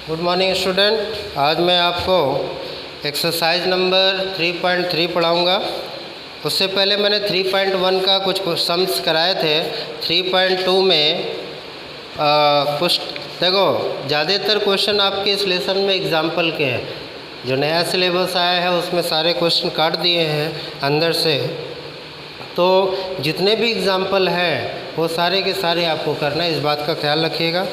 Good morning student. आज मैं आपको एक्सरसाइज नंबर 3.3 पढ़ाऊँगा। उससे पहले मैंने 3.1 का कुछ सम्स कराए थे। 3.2 में कुछ देखो, ज़्यादातर क्वेश्चन आपके इस लेसन में एग्जाम्पल के हैं। जो नया सिलेबस आया है उसमें सारे क्वेश्चन काट दिए हैं अंदर से, तो जितने भी एग्जाम्पल हैं वो सारे के सारे आपको करना है, इस बात का ख्याल रखिएगा।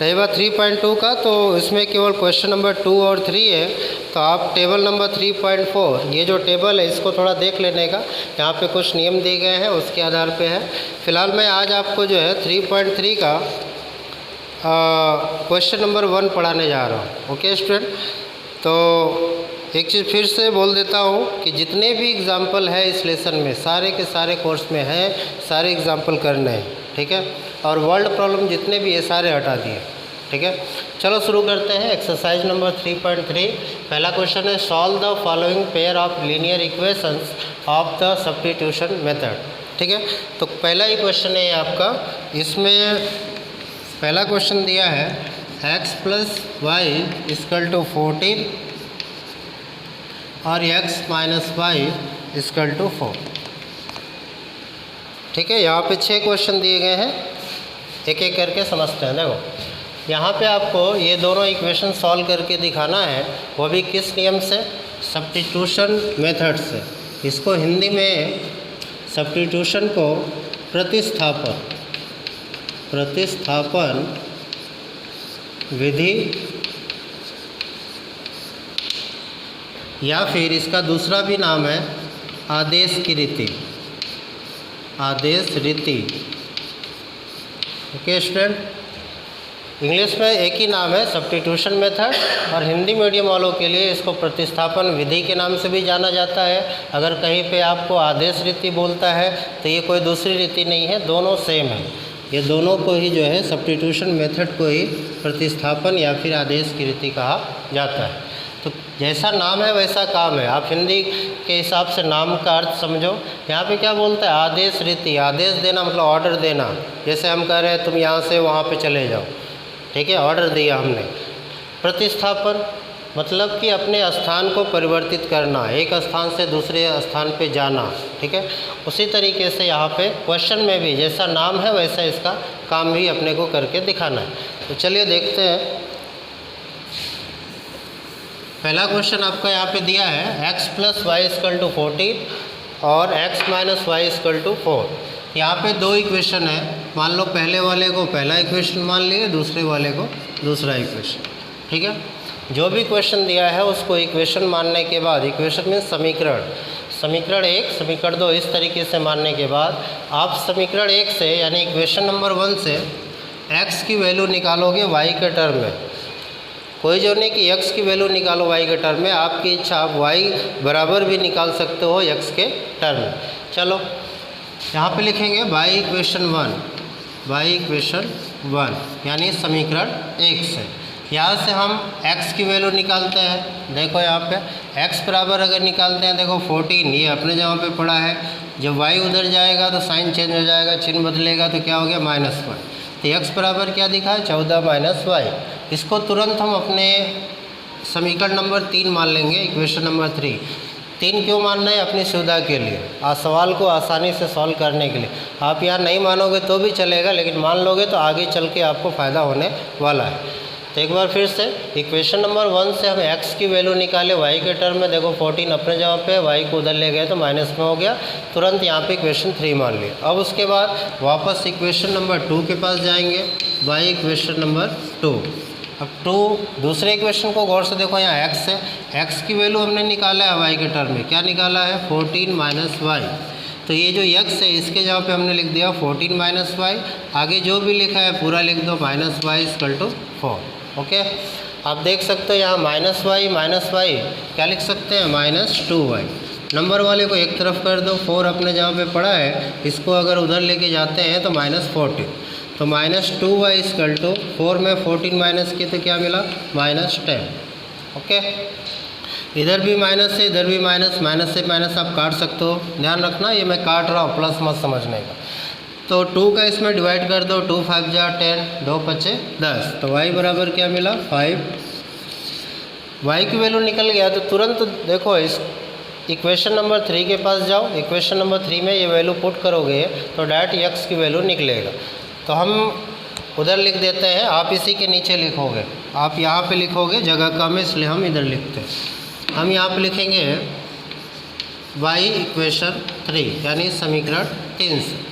रही बात 3.2 का, तो इसमें केवल क्वेश्चन नंबर 2 और 3 है। तो आप टेबल नंबर 3.4, ये जो टेबल है इसको थोड़ा देख लेने का। यहाँ पे कुछ नियम दिए गए हैं, उसके आधार पे है। फ़िलहाल मैं आज आपको जो है 3.3 का क्वेश्चन नंबर 1 पढ़ाने जा रहा हूँ। ओके स्टूडेंट, तो एक चीज़ फिर से बोल देता हूँ कि जितने भी एग्ज़ाम्पल है इस लेसन में सारे के सारे कोर्स में हैं, सारे एग्ज़ाम्पल करने हैं, ठीक है। और वर्ल्ड प्रॉब्लम जितने भी ये सारे हटा दिए, ठीक है। चलो शुरू करते हैं। एक्सरसाइज नंबर 3.3 पहला क्वेश्चन है, solve the following pair of linear equations of the substitution method, ठीक है। तो पहला ही क्वेश्चन है आपका। इसमें पहला क्वेश्चन दिया है x + y = 14 और x - y = 4, ठीक है। यहाँ पे 6 क्वेश्चन दिए गए हैं, एक एक करके समझते हैं। देखो, यहाँ पे आपको ये दोनों इक्वेशन सॉल्व करके दिखाना है, वो भी किस नियम से? सब्स्टिट्यूशन मेथड से। इसको हिंदी में सब्स्टिट्यूशन को प्रतिस्थापन विधि, या फिर इसका दूसरा भी नाम है आदेश की रीति, आदेश रीति। ओके स्टूडेंट, इंग्लिश में एक ही नाम है सब्स्टिट्यूशन मेथड, और हिंदी मीडियम वालों के लिए इसको प्रतिस्थापन विधि के नाम से भी जाना जाता है। अगर कहीं पे आपको आदेश रीति बोलता है तो ये कोई दूसरी रीति नहीं है, दोनों सेम है। ये दोनों को ही जो है सब्स्टिट्यूशन मेथड को ही प्रतिस्थापन या फिर आदेश की रीति कहा जाता है। तो जैसा नाम है वैसा काम है। आप हिंदी के हिसाब से नाम का अर्थ समझो। यहाँ पे क्या बोलता है? आदेश रीति। आदेश देना मतलब ऑर्डर देना। जैसे हम कह रहे हैं तुम यहाँ से वहाँ पे चले जाओ, ठीक है, ऑर्डर दिया हमने। प्रतिस्थापन मतलब कि अपने स्थान को परिवर्तित करना, एक स्थान से दूसरे स्थान पे जाना, ठीक है। उसी तरीके से यहाँ पे क्वेश्चन में भी जैसा नाम है वैसा इसका काम भी अपने को करके दिखाना है। तो चलिए देखते हैं। पहला क्वेश्चन आपका यहाँ पे दिया है x + y = 14 और x - y = 4। यहाँ पे दो इक्वेशन है। मान लो पहले वाले को पहला इक्वेशन मान लिए, दूसरे वाले को दूसरा इक्वेशन, ठीक है। जो भी क्वेश्चन दिया है उसको इक्वेशन मानने के बाद, इक्वेशन में समीकरण 1, समीकरण 2, इस तरीके से मानने के बाद आप समीकरण 1 से यानी इक्वेशन नंबर 1 से x की वैल्यू निकालोगे y के टर्म में। कोई जो नहीं कि x की वैल्यू निकालो y के टर्म में, आपकी इच्छा, आप y बराबर भी निकाल सकते हो x के टर्म में। चलो यहाँ पे लिखेंगे y इक्वेशन 1 यानी समीकरण 1 से। यहाँ से हम x की वैल्यू निकालते हैं। देखो यहाँ पे x बराबर अगर निकालते हैं, देखो 14 ये अपने जगह पे पड़ा है। जब y उधर जाएगा तो साइन चेंज हो जाएगा, चिन्ह बदलेगा तो क्या हो गया? -1। तो x बराबर क्या दिखा है? 14 - y। इसको तुरंत हम अपने समीकरण नंबर 3 मान लेंगे, इक्वेशन नंबर 3 क्यों मानना है? अपनी सुविधा के लिए, सवाल को आसानी से सॉल्व करने के लिए। आप यहाँ नहीं मानोगे तो भी चलेगा, लेकिन मान लोगे तो आगे चल के आपको फ़ायदा होने वाला है। तो एक बार फिर से इक्वेशन नंबर 1 से हम x की वैल्यू निकाले y के टर्म में। देखो 14 अपने जगह पे, y को उधर ले गए तो माइनस में हो गया, तुरंत यहाँ पे इक्वेशन 3 मान लिया। अब उसके बाद वापस इक्वेशन नंबर 2 के पास जाएंगे, y इक्वेशन नंबर 2। अब 2 दूसरे इक्वेशन को गौर से देखो, यहाँ x है, x की वैल्यू हमने निकाला है y के टर्म में। क्या निकाला है? 14 - y। तो ये जो x है इसके जगह पे हमने लिख दिया 14 - y। आगे जो भी लिखा है पूरा लिख दो, -y = 4। ओके, आप देख सकते हो यहाँ -y क्या लिख सकते हैं? -2y। नंबर वाले को एक तरफ कर दो, 4 अपने जहाँ पे पड़ा है इसको अगर उधर लेके जाते हैं तो -14। तो -2y = 4 में 14 माइनस किए तो क्या मिला? -10। ओके, इधर भी माइनस है, इधर भी माइनस से माइनस आप काट सकते हो। ध्यान रखना ये मैं काट रहा हूँ, प्लस मत समझने का। तो 2 का इसमें डिवाइड कर दो, 2 5 जा 10, 2 5 10। तो y बराबर क्या मिला? 5 y की वैल्यू निकल गया तो तुरंत देखो इस इक्वेशन नंबर 3 के पास जाओ। इक्वेशन नंबर 3 में ये वैल्यू पुट करोगे तो डायरेक्ट x की वैल्यू निकलेगा। तो हम उधर लिख देते हैं, आप इसी के नीचे लिखोगे, आप यहाँ पे लिखोगे, जगह कम है इसलिए हम इधर लिखते हैं। हम यहाँ पे लिखेंगे y इक्वेशन 3 यानी समीकरण 3 से।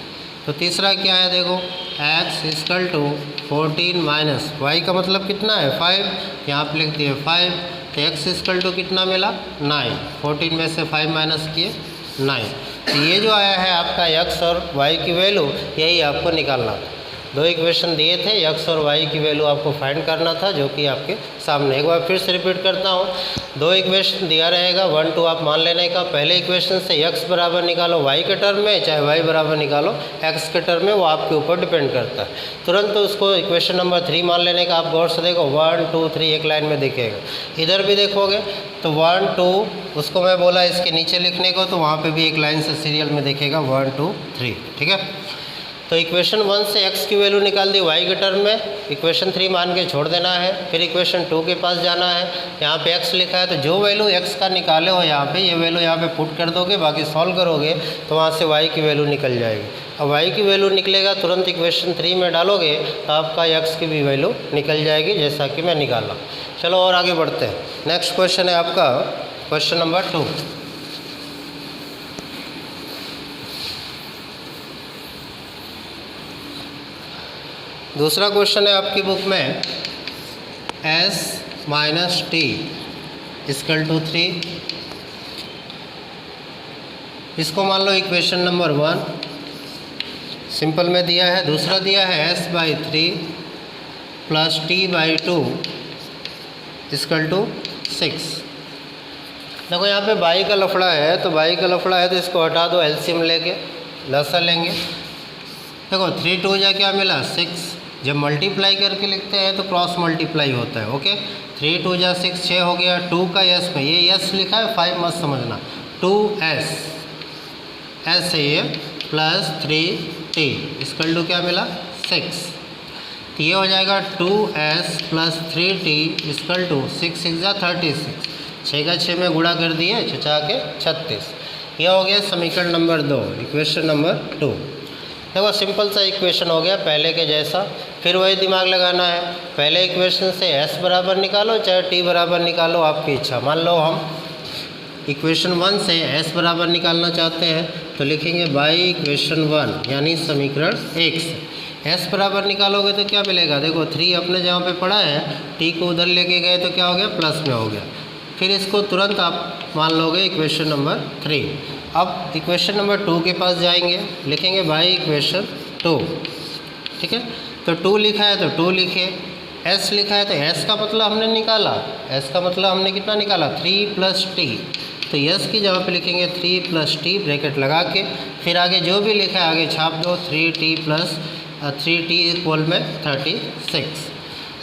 तो तीसरा क्या है देखो, x equal to 14 minus y का मतलब कितना है 5, यहाँ पे लिख दिए 5। तो x इक्वल टू कितना मिला 9, 14 में से 5 माइनस किए 9। तो ये जो आया है आपका x और y की वैल्यू, यही आपको निकालना था। दो इक्वेशन दिए थे, x और y की वैल्यू आपको फाइंड करना था, जो कि आपके सामने। एक बार फिर से रिपीट करता हूँ, दो इक्वेशन दिया रहेगा, 1 2 आप मान लेने का। पहले इक्वेशन से x बराबर निकालो y के टर्म में, चाहे y बराबर निकालो x के टर्म में, वो आपके ऊपर डिपेंड करता है। तुरंत उसको इक्वेशन नंबर 3 मान लेने का। आप गौर से देखो 1 2 3 एक लाइन में दिखेगा। इधर भी देखोगे तो 1 2, उसको मैं बोला इसके नीचे लिखने को, तो वहाँ पर भी एक लाइन से सीरियल में दिखेगा 1 2 3, ठीक है। तो इक्वेशन 1 से x की वैल्यू निकाल दी y के टर्म में, इक्वेशन 3 मान के छोड़ देना है। फिर इक्वेशन 2 के पास जाना है, यहाँ पे x लिखा है, तो जो वैल्यू x का निकाले हो यहाँ पे, ये वैल्यू यहाँ पे पुट कर दोगे, बाकी सॉल्व करोगे तो वहाँ से y की वैल्यू निकल जाएगी। अब y की वैल्यू निकलेगा, तुरंत इक्वेशन 3 में डालोगे तो आपका x की भी वैल्यू निकल जाएगी, जैसा कि मैं निकाला। चलो और आगे बढ़ते हैं। नेक्स्ट क्वेश्चन है आपका क्वेश्चन नंबर 2। दूसरा क्वेश्चन है आपकी बुक में, s minus t equal to 3। इसको मान लो इक्वेशन नंबर 1 सिंपल में दिया है। दूसरा दिया है s/3 plus t/2 equal to 6। देखो यहाँ पे बाई का लफड़ा है, तो बाई का लफड़ा है तो इसको हटा दो, एलसीएम लेके लसा लेंगे। देखो 3 2 जा क्या मिला 6। जब मल्टीप्लाई करके लिखते हैं तो क्रॉस मल्टीप्लाई होता है, ओके। 3 2 जा 6, 6 हो गया। 2 का s में, ये s लिखा है, 5 मत समझना, 2s s है ये, प्लस 3t इक्वल टू क्या मिला 6। तो ये हो जाएगा 2s plus 3t equal to 6 6 जा 36, 6 का 6 में गुणा कर दिए, 6 के 36। यह हो गया समीकरण नंबर 2, इक्वेशन नंबर 2। देखो सिंपल सा इक्वेशन हो गया पहले के जैसा। फिर वही दिमाग लगाना है, पहले इक्वेशन से s बराबर निकालो चाहे t बराबर निकालो, आपकी इच्छा। मान लो हम इक्वेशन 1 से s बराबर निकालना चाहते हैं तो लिखेंगे बाई इक्वेशन 1 यानी समीकरण 1 से s बराबर निकालोगे तो क्या मिलेगा। देखो 3 अपने जहाँ पे पड़ा है, t को उधर लेके गए तो क्या हो गया प्लस में हो गया। फिर इसको तुरंत आप मान लोगे इक्वेशन नंबर 3। अब इक्वेशन नंबर 2 के पास जाएंगे, लिखेंगे बाई इक्वेशन 2, ठीक है। तो 2 लिखा है तो 2 लिखे, s लिखा है तो s का मतलब हमने निकाला, s का मतलब हमने कितना निकाला 3 प्लस टी। तो s की जगह पे लिखेंगे 3 प्लस टी ब्रैकेट लगा के, फिर आगे जो भी लिखा है आगे छाप दो, 3t प्लस 3t इक्वल में 36।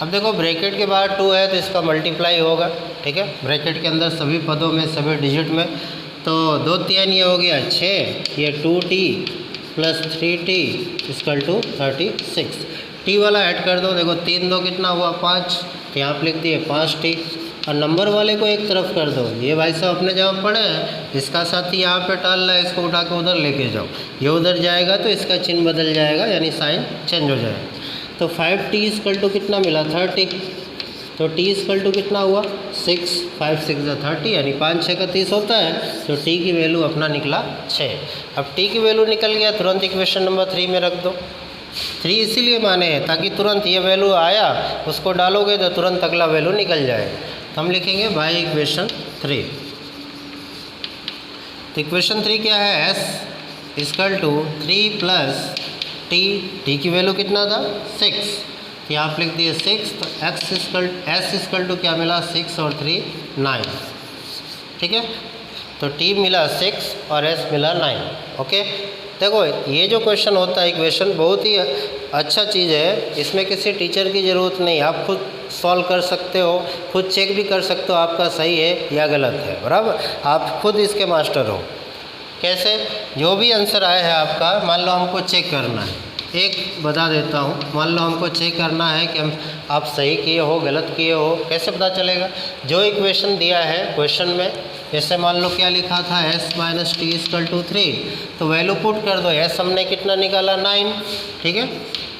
अब देखो ब्रैकेट के बाहर 2 है तो इसका मल्टीप्लाई होगा, ठीक है। ब्रैकेट के अंदर सभी पदों में, सभी डिजिट में, तो 2 3 ये हो गया 6, ये 2t plus 3t equal to 36। T वाला ऐड कर दो, देखो 3 2 कितना हुआ 5, तो यहाँ पर लिख दिए 5t। और नंबर वाले को एक तरफ कर दो, ये भाई साहब अपने जहाँ पड़े हैं, इसका साथी यहाँ पे टाल रहा है, इसको उठा के उधर लेके जाओ, ये उधर जाएगा तो इसका चिन्ह बदल जाएगा, यानी साइन चेंज हो जाएगा। तो 5t इक्वल टू कितना मिला 30। तो t इक्वल टू कितना हुआ 6, 5 6 जा 30, यानी 5 6 का 30 होता है। तो t की वैल्यू अपना निकला 6। अब t की वैल्यू निकल गया, तुरंत इक्वेशन नंबर 3 में रख दो। 3 इसीलिए माने हैं ताकि तुरंत ये वैल्यू आया उसको डालोगे तो तुरंत अगला वैल्यू निकल जाएगा। तो हम लिखेंगे बाई इक्वेशन 3। तो इक्वेशन 3 क्या है, s equal to 3 plus t की वैल्यू कितना था 6, तो यहाँ आप लिख दिए 6। तो s इक्वल टू क्या मिला 6 और 3 9, ठीक है। तो t मिला 6 और s मिला 9, ओके। देखो ये जो क्वेश्चन होता है इक्वेशन बहुत ही अच्छा चीज़ है, इसमें किसी टीचर की ज़रूरत नहीं, आप खुद सॉल्व कर सकते हो, खुद चेक भी कर सकते हो आपका सही है या गलत है, बराबर। आप खुद इसके मास्टर हो। कैसे, जो भी आंसर आया है आपका, मान लो हमको चेक करना है, एक बता देता हूँ। मान लो हमको चेक करना है कि हम आप सही किए हो गलत किए हो, कैसे पता चलेगा? जो इक्वेशन दिया है क्वेश्चन में, जैसे मान लो क्या लिखा था s minus t equal to 3, तो वैल्यू पुट कर दो। s हमने कितना निकाला 9, ठीक है।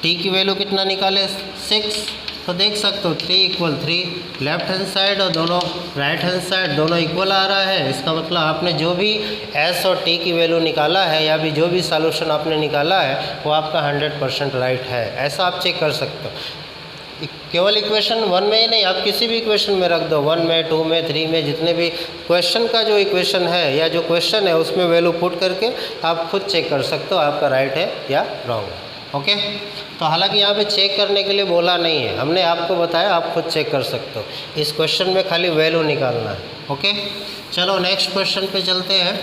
t की वैल्यू कितना निकाले 6, तो देख सकते हो 3 इक्वल 3, लेफ्ट हैंड साइड और दोनों राइट हैंड साइड दोनों इक्वल आ रहा है। इसका मतलब आपने जो भी s और t की वैल्यू निकाला है या भी जो भी सॉल्यूशन आपने निकाला है वो आपका 100% राइट है। ऐसा आप चेक कर सकते हो। केवल इक्वेशन 1 में ही नहीं, आप किसी भी इक्वेशन में रख दो, 1 में 2 में 3 में, जितने भी क्वेश्चन का जो इक्वेशन है या जो क्वेश्चन है उसमें वैल्यू पुट करके आप खुद चेक कर सकते हो आपका राइट है या रॉन्ग है। ओके, तो हालांकि यहाँ पे चेक करने के लिए बोला नहीं है, हमने आपको बताया आप खुद चेक कर सकते हो। इस क्वेश्चन में खाली वैल्यू निकालना है। ओके, चलो नेक्स्ट क्वेश्चन पे चलते हैं।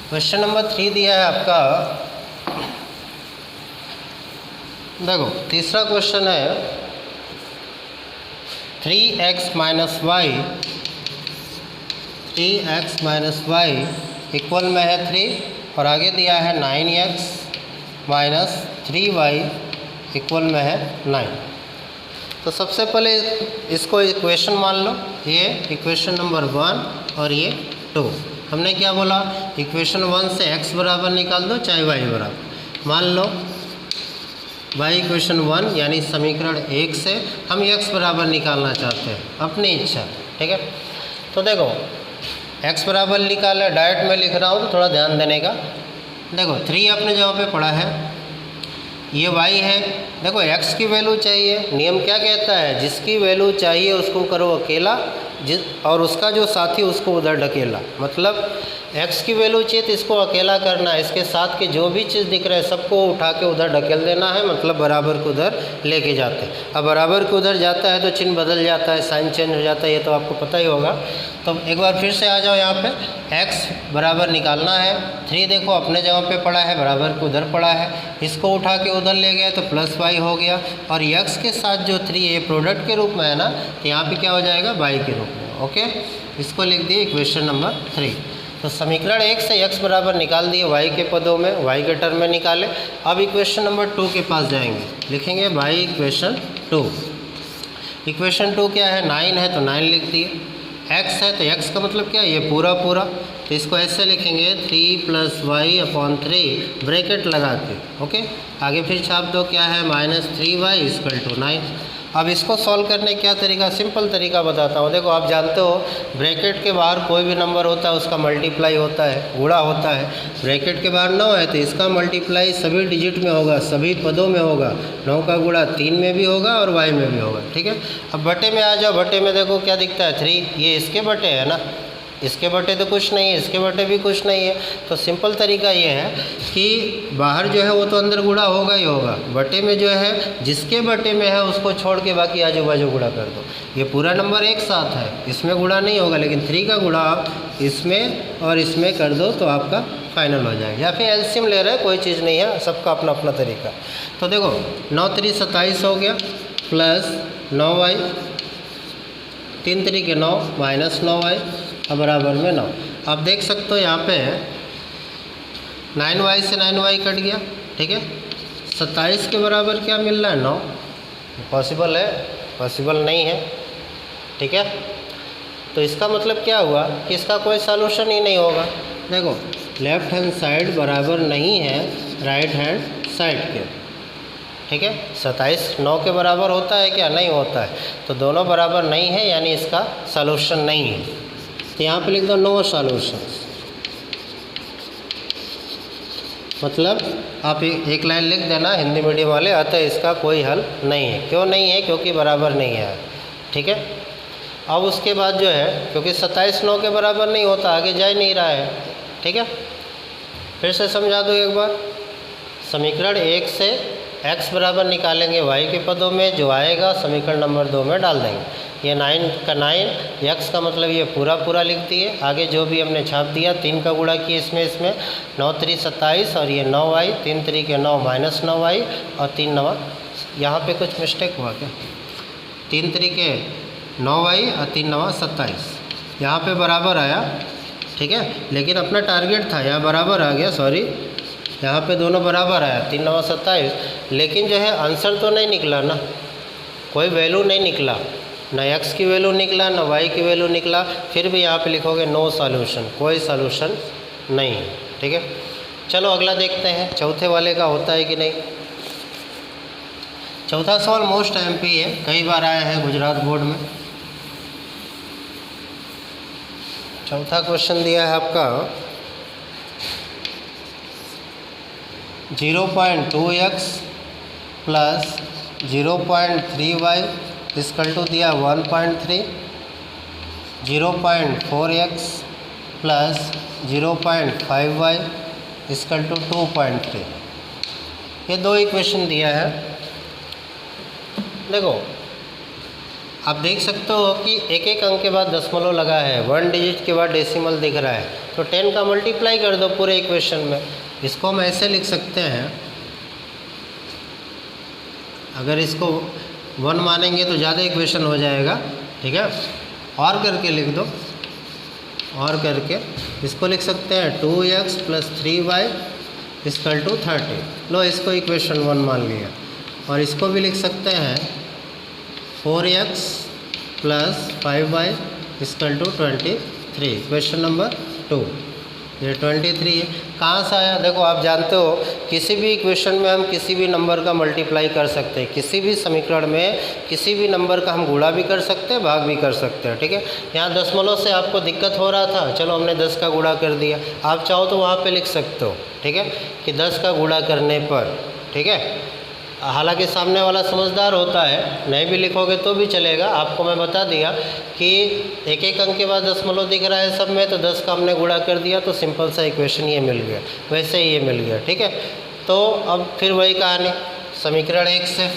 क्वेश्चन नंबर 3 दिया है आपका, देखो तीसरा क्वेश्चन है 3x माइनस वाई इक्वल में है 3 और आगे दिया है 9x माइनस 3y इक्वल में है 9। तो सबसे पहले इसको इक्वेशन मान लो, ये इक्वेशन नंबर 1 और ये 2। हमने क्या बोला, इक्वेशन 1 से x बराबर निकाल दो चाहे y बराबर। मान लो y इक्वेशन 1 यानी समीकरण 1 से हम x बराबर निकालना चाहते हैं, अपनी इच्छा, ठीक है। तो देखो x बराबर निकाला, डायरेक्ट में लिख रहा हूँ तो थोड़ा ध्यान देने का। देखो 3 आपने जहाँ पे पढ़ा है, ये y है। देखो x की वैल्यू चाहिए, नियम क्या कहता है, जिसकी वैल्यू चाहिए उसको करो अकेला, और उसका जो साथी उसको उधर ढकेला। मतलब x की वैल्यू चाहिए तो इसको अकेला करना है, इसके साथ के जो भी चीज़ दिख रहा है सबको उठा के उधर ढकेल देना है, मतलब बराबर को उधर लेके जाते हैं। अब बराबर को उधर जाता है तो चिन्ह बदल जाता है, साइन चेंज हो जाता है, ये तो आपको पता ही होगा। तो एक बार फिर से आ जाओ यहाँ पे, x बराबर निकालना है। 3 देखो अपने जगह पे पड़ा है, बराबर को उधर पड़ा है, इसको उठा के उधर ले गए तो प्लस y हो गया, और x के साथ जो 3 ये प्रोडक्ट के रूप में है ना, तो यहाँ पे क्या हो जाएगा y के रूप में। ओके, इसको लिख दिए इक्वेशन नंबर 3। तो समीकरण 1 से x बराबर निकाल दिए, y के पदों में, y के टर्म में निकाले। अब इक्वेशन नंबर 2 के पास जाएंगे, लिखेंगे y इक्वेशन 2। इक्वेशन 2 क्या है, 9 है तो 9 लिख दिए, x है तो x का मतलब क्या है, ये पूरा पूरा, तो इसको ऐसे लिखेंगे 3 + y/3 ब्रैकेट लगा के। ओके, आगे फिर छाप दो, क्या है -3y = 9। अब इसको सॉल्व करने क्या तरीका, सिंपल तरीका बताता हूँ। देखो आप जानते हो ब्रैकेट के बाहर कोई भी नंबर होता है उसका मल्टीप्लाई होता है, गुणा होता है। ब्रैकेट के बाहर 9 है तो इसका मल्टीप्लाई सभी डिजिट में होगा, सभी पदों में होगा। 9 का गुणा 3 में भी होगा और y में भी होगा, ठीक है। अब बटे में आ जाओ, बटे में देखो क्या दिखता है 3, ये इसके बटे है ना, इसके बटे तो कुछ नहीं है, इसके बटे भी कुछ नहीं है। तो सिंपल तरीका ये है कि बाहर जो है वो तो अंदर गुणा होगा ही होगा, बटे में जो है जिसके बटे में है उसको छोड़ के बाकी आजू बाजू गुणा कर दो। ये पूरा नंबर एक साथ है, इसमें गुणा नहीं होगा, लेकिन 3 का गुणा आप इसमें और इसमें कर दो तो आपका फाइनल हो जाएगा। या फिर एलसीएम ले रहे हैं, कोई चीज़ नहीं है, सबका अपना अपना तरीका। तो देखो 9 × 3 = 27 हो गया, प्लस 9y, 3 × 3 = 9 माइनस 9y, अब बराबर में 9। आप देख सकते हो यहाँ पे 9y से 9y कट गया, ठीक है। 27 के बराबर क्या मिल रहा है, 9। पॉसिबल है, पॉसिबल नहीं है, ठीक है। तो इसका मतलब क्या हुआ कि इसका कोई सॉल्यूशन ही नहीं होगा। देखो लेफ्ट हैंड साइड बराबर नहीं है राइट हैंड साइड के, ठीक है। 27 9 के बराबर होता है क्या, नहीं होता है। तो दोनों बराबर नहीं है यानी इसका सॉल्यूशन नहीं है। तो यहाँ पे लिख दो नो सॉल्यूशंस, मतलब आप एक लाइन लिख देना हिंदी मीडियम वाले, अतः इसका कोई हल नहीं है। क्यों नहीं है, क्योंकि बराबर नहीं है, ठीक है। अब उसके बाद जो है, क्योंकि 27 9 के बराबर नहीं होता, आगे जा ही नहीं रहा है, ठीक है। फिर से समझा दो एक बार, समीकरण 1 से x बराबर निकालेंगे y के पदों में, जो आएगा समीकरण नंबर 2 में डाल देंगे। ये 9 का 9, x का मतलब ये पूरा पूरा लिख दिए, आगे जो भी हमने छाप दिया, 3 का गुणा किए इसमें 9 × 3 = 27 और ये 9y, 3 × 3 = 9 माइनस 9y और 3 9, यहाँ पे कुछ मिस्टेक हुआ क्या, 3 × 3 = 9y और 3 9 = 27, यहाँ पे बराबर आया, ठीक है। लेकिन अपना टारगेट था, यहाँ बराबर आ गया, सॉरी यहाँ पे दोनों बराबर आया, 3 9 27, लेकिन जो है आंसर तो नहीं निकला ना, कोई वैल्यू नहीं निकला, ना x की वैल्यू निकला ना y की वैल्यू निकला, फिर भी यहाँ पे लिखोगे नो सॉल्यूशन, कोई सॉल्यूशन नहीं है। ठीक है, चलो अगला देखते हैं चौथे वाले का होता है कि नहीं। चौथा सवाल मोस्ट एमपी है, कई बार आया है गुजरात बोर्ड में। चौथा क्वेश्चन दिया है आपका 0.2x plus 0.3y is equal to दिया 1.3, 0.4x plus 0.5y is equal to 2.3। ये दो इक्वेशन दिया है। देखो आप देख सकते हो कि एक एक अंक के बाद दशमलव लगा है, 1 डिजिट के बाद डेसिमल दिख रहा है, तो 10 का मल्टीप्लाई कर दो पूरे इक्वेशन में। इसको हम ऐसे लिख सकते हैं, अगर इसको 1 मानेंगे तो ज़्यादा इक्वेशन हो जाएगा। ठीक है, और करके लिख दो, और करके इसको लिख सकते हैं 2x plus 3y is equal to 30। लो इसको इक्वेशन 1 मान लिया। और इसको भी लिख सकते हैं 4x plus 5y equal to 23, question number 2। ये 23 है, कहाँ से आया? देखो आप जानते हो किसी भी इक्वेशन में हम किसी भी नंबर का मल्टीप्लाई कर सकते हैं, किसी भी समीकरण में किसी भी नंबर का हम गुणा भी कर सकते हैं, भाग भी कर सकते हैं। ठीक है, यहाँ दशमलव से आपको दिक्कत हो रहा था, चलो हमने 10 का गुणा कर दिया। आप चाहो तो वहाँ पे लिख सकते हो, ठीक है, कि 10 का गुणा करने पर। ठीक है, हालांकि सामने वाला समझदार होता है, नहीं भी लिखोगे तो भी चलेगा। आपको मैं बता दिया कि एक एक अंक के बाद दशमलव दिख रहा है सब में, तो 10 का हमने गुणा कर दिया तो सिंपल सा इक्वेशन ये मिल गया, वैसे ही ये मिल गया। ठीक है, तो अब फिर वही कहानी, समीकरण 1 से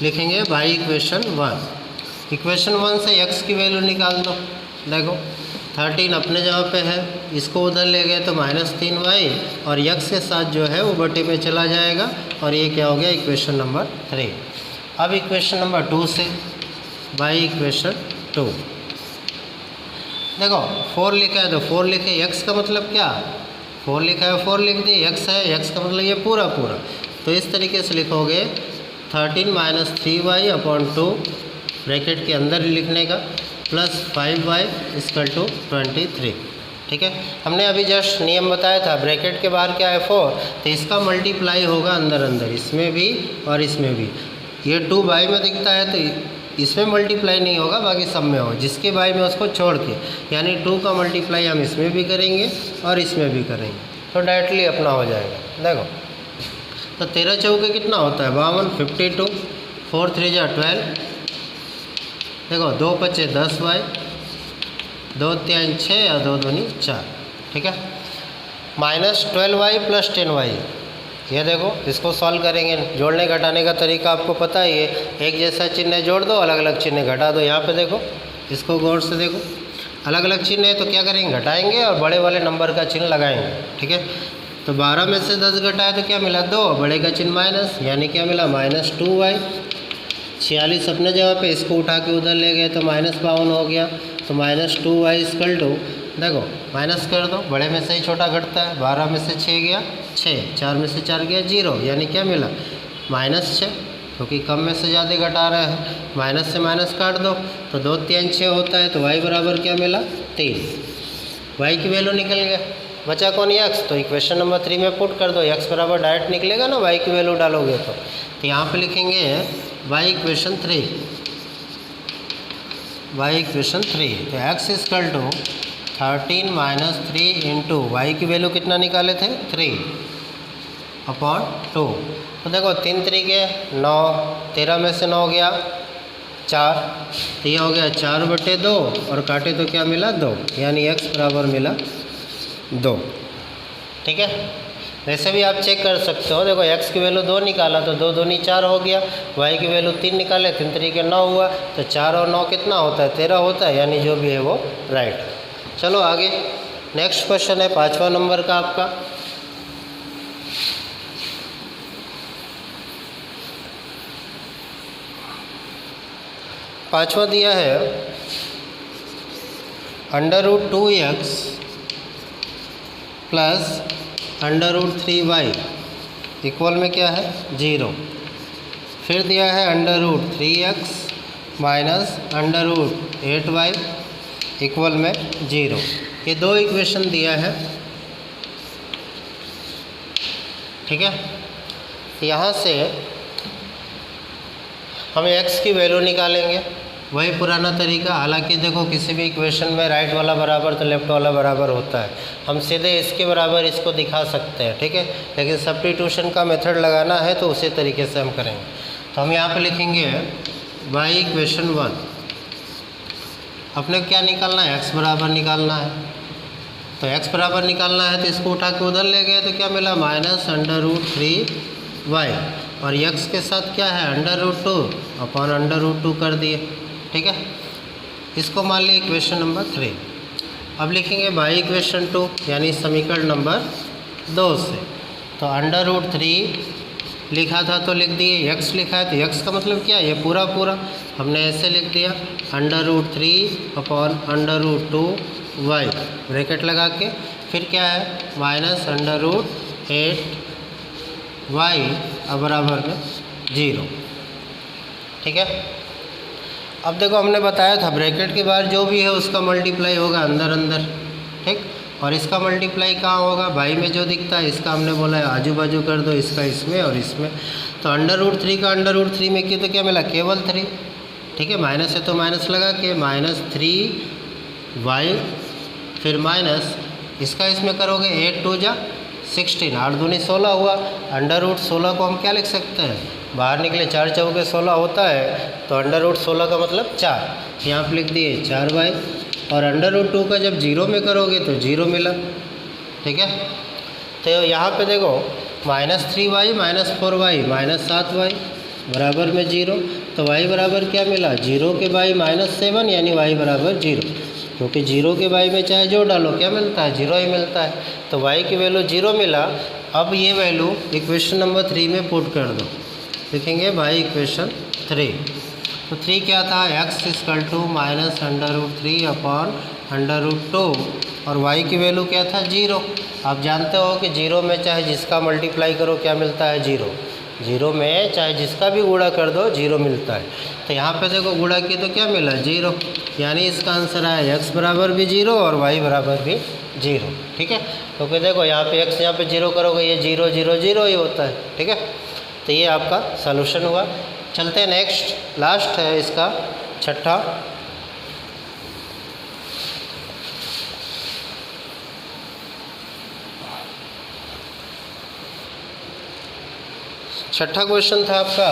लिखेंगे बाई इक्वेशन 1। इक्वेशन 1 से x की वैल्यू निकाल दो। देखो 13 अपने जगह पे है, इसको उधर ले गए तो -3y, और x के साथ जो है वो बटे में चला जाएगा, और ये क्या हो गया इक्वेशन नंबर 3। अब इक्वेशन नंबर 2 से बाई इक्वेशन 2, देखो 4 लिखा है तो 4 लिखे, x का मतलब क्या, 4 लिखा है 4 लिख दिए, x है, x का मतलब ये पूरा पूरा, तो इस तरीके से लिखोगे 13 - 3y अपॉन 2 ब्रैकेट के अंदर लिखने का, प्लस 5y इसकल टू 23। ठीक है, हमने अभी जस्ट नियम बताया था, ब्रैकेट के बाहर क्या है 4, तो इसका मल्टीप्लाई होगा अंदर अंदर, इसमें भी और इसमें भी। ये 2 बाई में दिखता है तो इसमें मल्टीप्लाई नहीं होगा, बाकी सब में होगा, जिसके बाई में उसको छोड़ के, यानी 2 का मल्टीप्लाई हम इसमें भी करेंगे और इसमें भी करेंगे, तो डायरेक्टली अपना हो जाएगा। देखो तो 13 चौके कितना होता है 52, 52, 4 3 जा 12, देखो 2 5 10y, 2 3 6 और 2 2 4। ठीक है, -12y प्लस 10y, ये देखो इसको सॉल्व करेंगे। जोड़ने घटाने का तरीका आपको पता ही है, एक जैसा चिन्ह जोड़ दो, अलग अलग चिन्ह घटा दो। यहाँ पे देखो, इसको गौर से देखो, अलग अलग चिन्ह है तो क्या करेंगे, घटाएंगे और बड़े वाले नंबर का चिन्ह लगाएंगे। ठीक है, तो 12 में से 10 घटाए तो क्या मिला 2, बड़े का चिन्ह माइनस, यानी क्या मिला -2y। 46 अपने जगह पे, इसको उठा के उधर ले गए तो -52 हो गया, तो -2y इसकल टू, देखो माइनस कर दो, बड़े में से ही छोटा घटता है, 12 में से 6 गया 6, 4 में से 4 गया 0, यानी क्या मिला -6, क्योंकि कम में से ज़्यादा घटा रहे हैं, माइनस से माइनस काट दो तो 2 3 6 होता है, तो y बराबर क्या मिला 3। y की वैल्यू निकल गया, बचा कौन x, तो इक्वेशन नंबर 3 में पुट कर दो, x बराबर डायरेक्ट निकलेगा ना y की वैल्यू डालोगे तो यहाँ पे लिखेंगे y इक्वेशन 3, y इक्वेशन 3, तो x equal to 13 - 3 into y की वैल्यू कितना निकाले थे 3 अपॉन 2, तो देखो 3 3 के 9, 13 में से 9 गया 4, तो ये हो गया 4/2, और काटे तो क्या मिला 2, यानी x बराबर मिला 2। ठीक है, वैसे भी आप चेक कर सकते हो, देखो x की वैल्यू 2 निकाला तो 2 2 4 हो गया, y की वैल्यू 3 निकाले, 3 3 के 9 हुआ, तो 4 और 9 कितना होता है 13 होता है, यानी जो भी है वो राइट। चलो आगे नेक्स्ट क्वेश्चन है 5वां नंबर का आपका। पाँचवा दिया है √2x प्लस √3y इक्वल में क्या है 0। फिर दिया है √3x माइनस √8y इक्वल में 0। ये दो इक्वेशन दिया है, ठीक है। यहाँ से हम x की वैल्यू निकालेंगे, वही पुराना तरीका। हालांकि देखो किसी भी इक्वेशन में राइट वाला बराबर तो लेफ्ट वाला बराबर होता है, हम सीधे इसके बराबर इसको दिखा सकते हैं, ठीक है। लेकिन सब्स्टिट्यूशन का मेथड लगाना है तो उसी तरीके से हम करेंगे। तो हम यहाँ पे लिखेंगे y इक्वेशन 1। अपने क्या निकालना है, x बराबर निकालना है। तो x बराबर निकालना है तो इसको उठा के उधर ले गए तो क्या मिला -√3y, और x के साथ क्या है √2 अपॉन √2 कर दिए, ठीक है। इसको मान लिया इक्वेशन नंबर 3। अब लिखेंगे y इक्वेशन 2 यानी समीकरण नंबर 2 से। तो √3 लिखा था तो लिख दिए, x लिखा है तो x का मतलब क्या है, ये पूरा हमने ऐसे लिख दिया √3 अपॉन √2y ब्रैकेट लगा के, फिर क्या है -√8y अब बराबर में 0, ठीक है। अब देखो हमने बताया था ब्रैकेट के बाहर जो भी है उसका मल्टीप्लाई होगा अंदर, ठीक। और इसका मल्टीप्लाई कहाँ होगा, भाई में जो दिखता है इसका हमने बोला है आजू बाजू कर दो, इसका इसमें और इसमें। तो √3 का √3 में की तो क्या मिला केवल 3, ठीक है। माइनस है तो माइनस लगा के -3y, फिर माइनस इसका इसमें करोगे 8 2 जा 16, 8 दूनी 16 हुआ। √16 को हम क्या लिख सकते हैं, बाहर निकले 4 चौके 16 होता है, तो √16 का मतलब 4, यहाँ पर लिख दिए 4y। और √2 का जब 0 में करोगे तो 0 मिला, ठीक है। तो यहाँ पे देखो -3y -4y -7y बराबर में 0। तो y बराबर क्या मिला, 0 के बाई -7 यानी y बराबर 0, क्योंकि 0 के बाई में चाहे जो डालो क्या मिलता है 0 ही मिलता है। तो y की वैल्यू 0 मिला। अब ये वैल्यू इक्वेशन नंबर 3 में पुट कर दो, लिखेंगे y इक्वेशन 3। तो 3 क्या था, x -√3 अपॉन √2 और y की वैल्यू क्या था 0। आप जानते हो कि 0 में चाहे जिसका मल्टीप्लाई करो क्या मिलता है 0, 0 में चाहे जिसका भी गुणा कर दो 0 मिलता है। तो यहाँ पे देखो गुणा की तो क्या मिला 0, यानी इसका आंसर आया x बराबर भी 0 और y बराबर भी 0, ठीक है। क्योंकि देखो यहाँ पे x यहाँ पे 0 करोगे ये 0 0 0 ही होता है, ठीक है। तो ये आपका सॉल्यूशन हुआ। चलते हैं नेक्स्ट, लास्ट है इसका छठा। छठा क्वेश्चन था आपका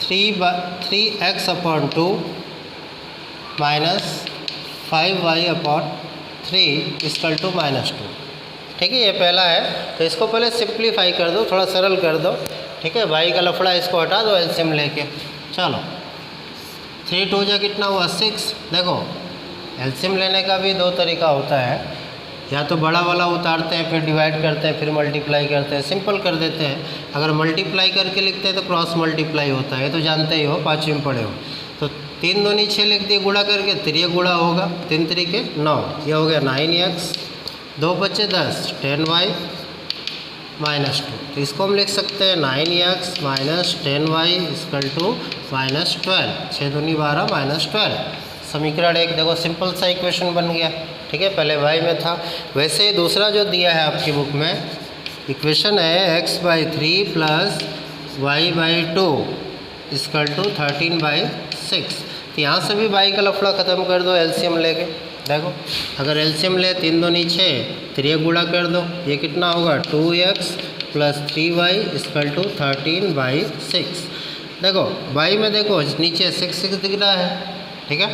3x अपॉन 2 -5y अपॉन 3 = -2, ठीक है। ये पहला है तो इसको पहले सिंप्लीफाई कर दो, थोड़ा सरल कर दो, ठीक है। y का लफड़ा इसको हटा दो एलसीएम लेके। चलो 3 2 जा कितना हुआ 6। देखो एलसीएम लेने का भी दो तरीका होता है, या तो बड़ा वाला उतारते हैं फिर डिवाइड करते हैं फिर मल्टीप्लाई करते हैं, सिंपल कर देते हैं। अगर मल्टीप्लाई करके लिखते हैं तो क्रॉस मल्टीप्लाई होता है, ये तो जानते ही हो, 5वीं में पढ़े हो। तो 3 दूनी 6 लिख दिए गुणा करके, 3 गुणा होगा 3 3 9, ये हो गया 9x, 2 बचे 10 10y -2। तो इसको हम लिख सकते हैं 9x - 10y = -12, 6 दूनी 12 -12। समीकरण 1 देखो सिंपल सा इक्वेशन बन गया, ठीक है। पहले y में था, वैसे ही दूसरा जो दिया है आपकी बुक में इक्वेशन है x/3 + y/2 = 13/6। तो यहाँ से भी y का लफड़ा ख़त्म कर दो एलसीएम लेके। देखो अगर एलसीएम ले 3 दूनी 6, 3 गुणा कर दो, ये कितना होगा 2x + 3y = 13/6। देखो y में देखो नीचे 6 दिख रहा है, ठीक है।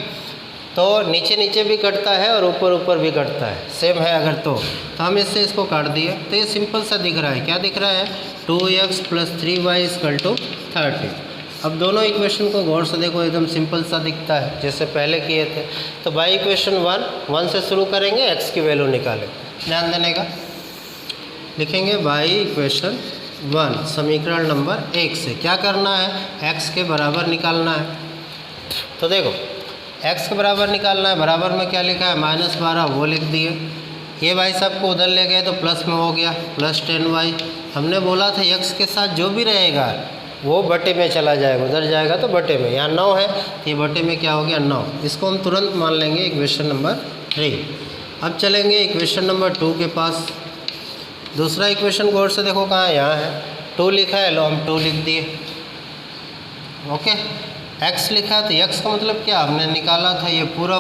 तो नीचे नीचे भी कटता है और ऊपर ऊपर भी कटता है, सेम है अगर तो हम इससे इसको काट दिए तो ये सिंपल सा दिख रहा है। क्या दिख रहा है 2x + 3y = 30। अब दोनों इक्वेशन को गौर से देखो, एकदम सिंपल सा दिखता है जैसे पहले किए थे। तो y इक्वेशन 1 से शुरू करेंगे, x की वैल्यू निकालें, ध्यान देने का। लिखेंगे y इक्वेशन 1 समीकरण नंबर 1 से क्या करना है, x के बराबर निकालना है। तो देखो x के बराबर निकालना है, बराबर में क्या लिखा है -12 वो लिख दिए, ये भाई साहब को उधर ले गए तो प्लस में हो गया प्लस 10y। हमने बोला था x के साथ जो भी रहेगा वो बटे में चला जाएगा, उधर जाएगा तो बटे में। यहाँ 9 है तो ये बटे में क्या हो गया 9। इसको हम तुरंत मान लेंगे इक्वेशन नंबर 3। अब चलेंगे इक्वेशन नंबर 2 के पास। दूसरा इक्वेशन गौर से देखो कहाँ है, यहाँ है। 2 लिखा है, लो हम 2 लिख दिए। ओके, x लिखा तो x का मतलब क्या हमने निकाला था ये पूरा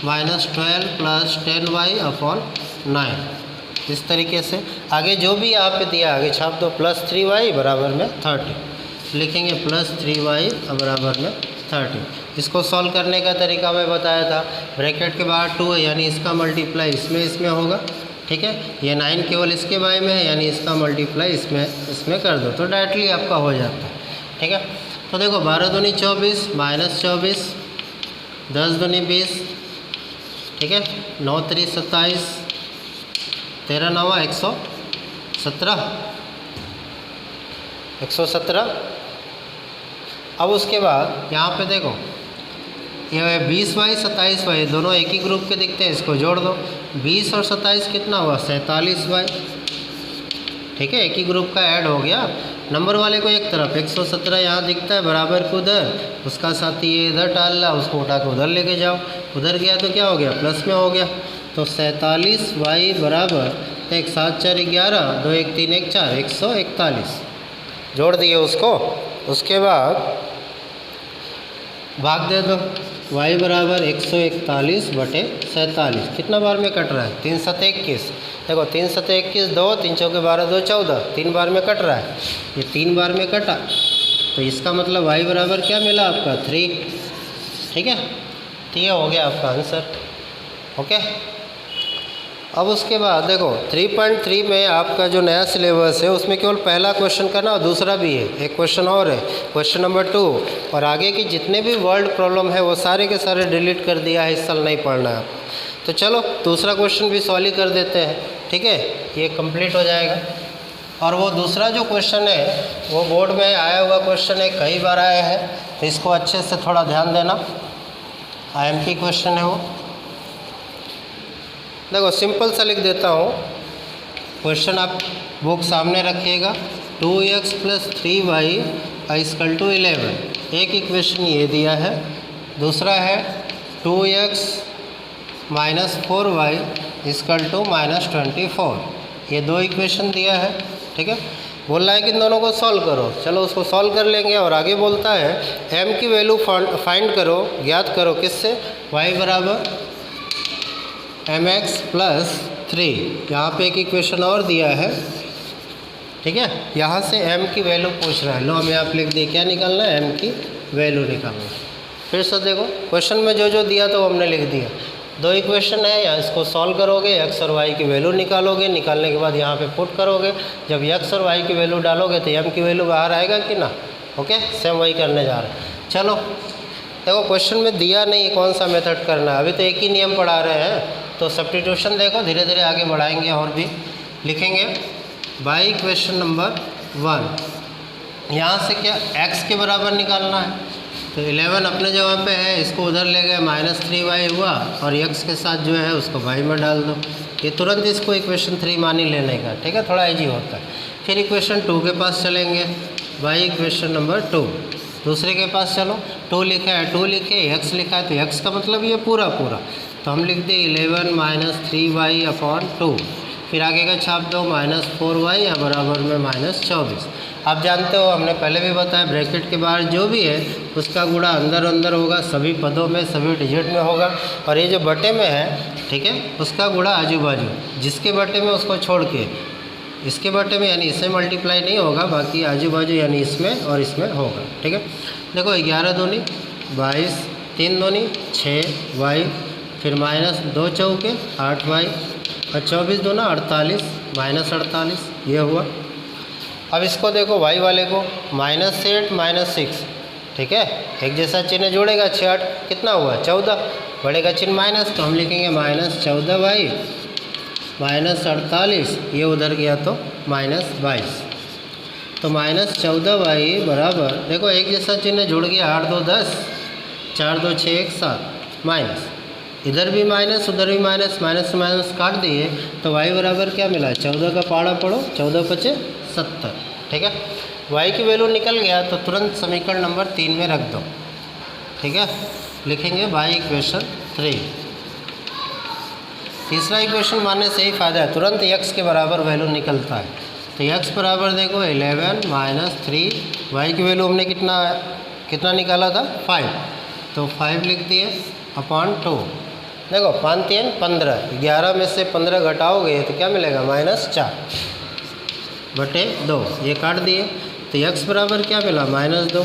-12 प्लस 10y अपॉन 9। इस तरीके से आगे जो भी यहाँ पे दिया आगे छाप दो, प्लस 3y बराबर में 30 लिखेंगे, प्लस 3y बराबर में 30। इसको सॉल्व करने का तरीका मैं बताया था, ब्रैकेट के बाहर 2 है यानी इसका मल्टीप्लाई इसमें होगा, ठीक है। ये 9 केवल इसके बाई में है यानी इसका मल्टीप्लाई इसमें कर दो तो डायरेक्टली आपका हो जाता है, ठीक है। तो देखो 12 दूनी 24 -24, 10 दूनी 20, ठीक है, 9 3 27, 13 9 117। अब उसके बाद यहाँ पे देखो ये 20y 27y दोनों एक ही ग्रुप के दिखते हैं, इसको जोड़ दो। 20 और 27 कितना हुआ 47y, ठीक है, एक ही ग्रुप का ऐड हो गया। नंबर वाले को एक तरफ 117 यहाँ दिखता है बराबर को उधर, उसका साथी ये इधर डाल रहा, उसको उठा के उधर लेके जाओ, उधर गया तो क्या हो गया प्लस में हो गया। तो 47y बराबर 1 7 4 11 2 1 3 1 4 141 जोड़ दिए उसको। उसके बाद भाग दे दो, y बराबर 141 बटे 47 कितना बार में कट रहा है 3 7 21। देखो 3 7 21 2 3 चौके 12 2 14 3 बार में कट रहा है, ये 3 बार में कटा तो इसका मतलब y बराबर क्या मिला आपका 3, ठीक है। तो ये हो गया आपका आंसर, ओके। अब उसके बाद देखो 3.3 में आपका जो नया सिलेबस है उसमें केवल पहला क्वेश्चन करना और दूसरा भी है, एक क्वेश्चन और है, क्वेश्चन नंबर 2। और आगे की जितने भी वर्ल्ड प्रॉब्लम है वो सारे के सारे डिलीट कर दिया है, इस साल नहीं पढ़ना है आपको। तो चलो दूसरा क्वेश्चन भी सॉल्व ही कर देते हैं, ठीक है, ये कंप्लीट हो जाएगा। और वो दूसरा जो क्वेश्चन है वो बोर्ड में आया हुआ क्वेश्चन है, कई बार आया है, तो इसको अच्छे से थोड़ा ध्यान देना। IMP क्वेश्चन है वो, देखो सिंपल सा लिख देता हूँ क्वेश्चन, आप बुक सामने रखिएगा। 2x + 3y = 11, एक इक्वेशन ये दिया है। दूसरा है 2x - 4y = -24, ये दो इक्वेशन दिया है, ठीक है। बोल रहा है कि इन दोनों को सॉल्व करो, चलो उसको सॉल्व कर लेंगे। और आगे बोलता है m की वैल्यू फाइंड करो, ज्ञात करो, किससे, y बराबर mx + 3। यहाँ पे एक इक्वेशन और दिया है, ठीक है, यहाँ से m की वैल्यू पूछ रहा है। लो हम यहाँ पे लिख दिए, क्या निकालना है, m की वैल्यू निकालना है। फिर से देखो क्वेश्चन में जो दिया तो वो हमने लिख दिया। दो इक्वेशन है, या इसको सॉल्व करोगे, x और y की वैल्यू निकालोगे, निकालने के बाद यहाँ पे पुट करोगे। जब x और y की वैल्यू डालोगे तो m की वैल्यू बाहर आएगा कि ना, ओके, सेम वही करने जा रहे हैं। चलो देखो क्वेश्चन में दिया नहीं कौन सा मेथड करना है, अभी तो एक ही नियम पढ़ा रहे हैं, तो सब्स्टिट्यूशन देखो, धीरे धीरे आगे बढ़ाएंगे और भी लिखेंगे। बाई क्वेश्चन नंबर 1 यहाँ से क्या x के बराबर निकालना है, तो 11 अपने जगह पे है, इसको उधर ले गए, -3y हुआ, और x के साथ जो है उसको y में डाल दो। ये तुरंत इसको इक्वेशन 3 मान ही लेने का, ठीक है, थोड़ा इजी होता है। फिर इक्वेशन 2 के पास चलेंगे, बाई इक्वेशन नंबर 2। दूसरे के पास चलो, 2 लिखा है 2 लिखे, x लिखा है तो x का मतलब ये पूरा, तो हम लिख दें 11 - 3y अपॉन 2। फिर आगे का छाप दो, -4y या बराबर में -24। आप जानते हो हमने पहले भी बताया, ब्रैकेट के बाहर जो भी है उसका गुणा अंदर होगा, सभी पदों में सभी डिजिट में होगा। और ये जो बटे में है, ठीक है, उसका गुणा आजू बाजू, जिसके बटे में उसको छोड़ के इसके बटे में यानी इससे मल्टीप्लाई नहीं होगा, बाकी आजू बाजू यानी इसमें और इसमें होगा, ठीक है। देखो 11 दूनी 22, 3 दूनी 6y, फिर -2 चौके 8y, और 24 दूना 48, -48 ये हुआ। अब इसको देखो y वाले को -8 -6, ठीक है, एक जैसा चिन्ह जोड़ेगा, 6 8 कितना हुआ 14, बढ़ेगा चिन्ह माइनस, तो हम लिखेंगे -14y -48, ये उधर गया तो -22, तो -14y बराबर, देखो एक जैसा चिन्ह जुड़ गया, 8 2 10, 4 2 6 1 7 माइनस, इधर भी माइनस उधर भी माइनस, माइनस से माइनस काट दिए तो y बराबर क्या मिला, 14 का पहाड़ा पढ़ो, 14 पचे 70। ठीक है, y की वैल्यू निकल गया तो तुरंत समीकरण नंबर 3 में रख दो। ठीक है, लिखेंगे बाई इक्वेशन 3। तीसरा इक्वेशन मानने से ही फ़ायदा है, तुरंत x के बराबर वैल्यू निकलता है। तो x बराबर देखो 11 माइनस 3, y की वैल्यू हमने कितना निकाला था, 5, तो 5 लिख दिए अपॉन 2। देखो 5 3 15, 11 में से 15 घटाओगे तो क्या मिलेगा, -4 बटे 2, ये काट दिए तो x बराबर क्या मिला, -2।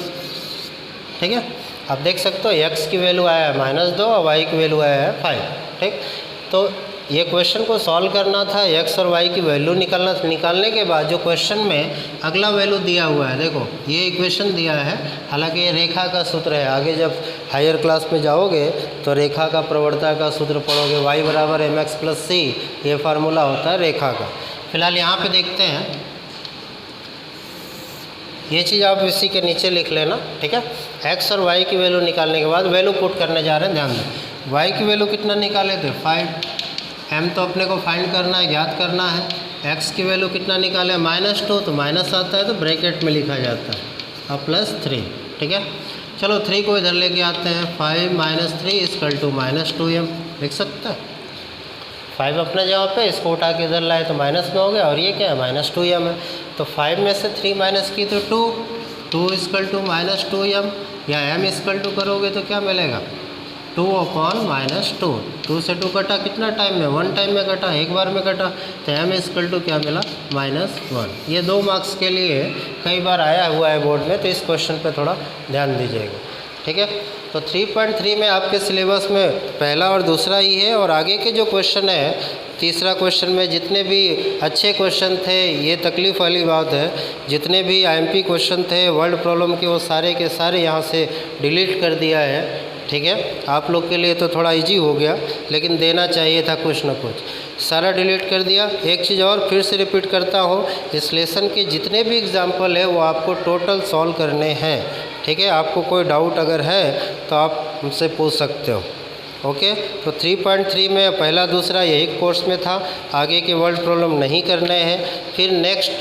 ठीक है, आप देख सकते हो x की वैल्यू आया है -2 और y की वैल्यू आया है 5। ठीक, तो ये क्वेश्चन को सॉल्व करना था, x और y की वैल्यू निकालने के बाद जो क्वेश्चन में अगला वैल्यू दिया हुआ है, देखो ये इक्वेशन दिया है, हालांकि ये रेखा का सूत्र है, आगे जब हायर क्लास में जाओगे तो रेखा का प्रवणता का सूत्र पढ़ोगे, y बराबर mx प्लस c, ये फार्मूला होता है रेखा का। फिलहाल यहाँ पे देखते हैं, ये चीज़ आप इसी के नीचे लिख लेना। ठीक है, x और y की वैल्यू निकालने के बाद वैल्यू पुट करने जा रहे हैं, ध्यान दें। y की वैल्यू कितना निकाले थे, 5, m तो अपने को फाइंड करना है, ज्ञात करना है। x की वैल्यू कितना निकाले, -2, तो माइनस आता है तो ब्रैकेट में लिखा जाता है, अब +3। ठीक है, चलो 3 को इधर लेके आते हैं, 5 - 3 = -2m लिख सकते हैं। 5 अपने जगह पे, इसको उठा के इधर लाए तो माइनस में हो गया, और ये क्या है, -2m है। तो 5 में से 3 माइनस की तो 2 = -2m, या m = करोगे तो क्या मिलेगा, 2/-2। 2 से 2 कटा कितना टाइम में, 1 टाइम में कटा, एक बार में कटा, तो m = क्या मिला, -1। ये 2 मार्क्स के लिए कई बार आया हुआ है बोर्ड में, तो इस क्वेश्चन पे थोड़ा ध्यान दीजिएगा। ठीक है, तो 3.3 में आपके सिलेबस में पहला और दूसरा ही है, और आगे के जो क्वेश्चन है, तीसरा क्वेश्चन में जितने भी अच्छे क्वेश्चन थे, ये तकलीफ़ वाली बात है, जितने भी IMP क्वेश्चन थे वर्ल्ड प्रॉब्लम के, वो सारे के सारे यहाँ से डिलीट कर दिया है। ठीक है, आप लोग के लिए तो थोड़ा इजी हो गया, लेकिन देना चाहिए था कुछ ना कुछ, सारा डिलीट कर दिया। एक चीज़ और फिर से रिपीट करता हूँ, इस लेसन के जितने भी एग्जाम्पल है वो आपको टोटल सॉल्व करने हैं। ठीक है, आपको कोई डाउट अगर है तो आप मुझसे पूछ सकते हो। ओके, तो 3.3 में पहला दूसरा यही कोर्स में था, आगे के वर्ल्ड प्रॉब्लम नहीं करने हैं। फिर नेक्स्ट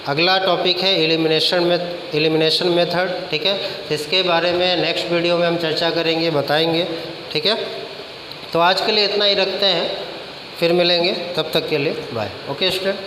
अगला टॉपिक है एलिमिनेशन मेथड। ठीक है, इसके बारे में नेक्स्ट वीडियो में हम चर्चा करेंगे, बताएंगे। ठीक है, तो आज के लिए इतना ही रखते हैं, फिर मिलेंगे, तब तक के लिए बाय। Okay student.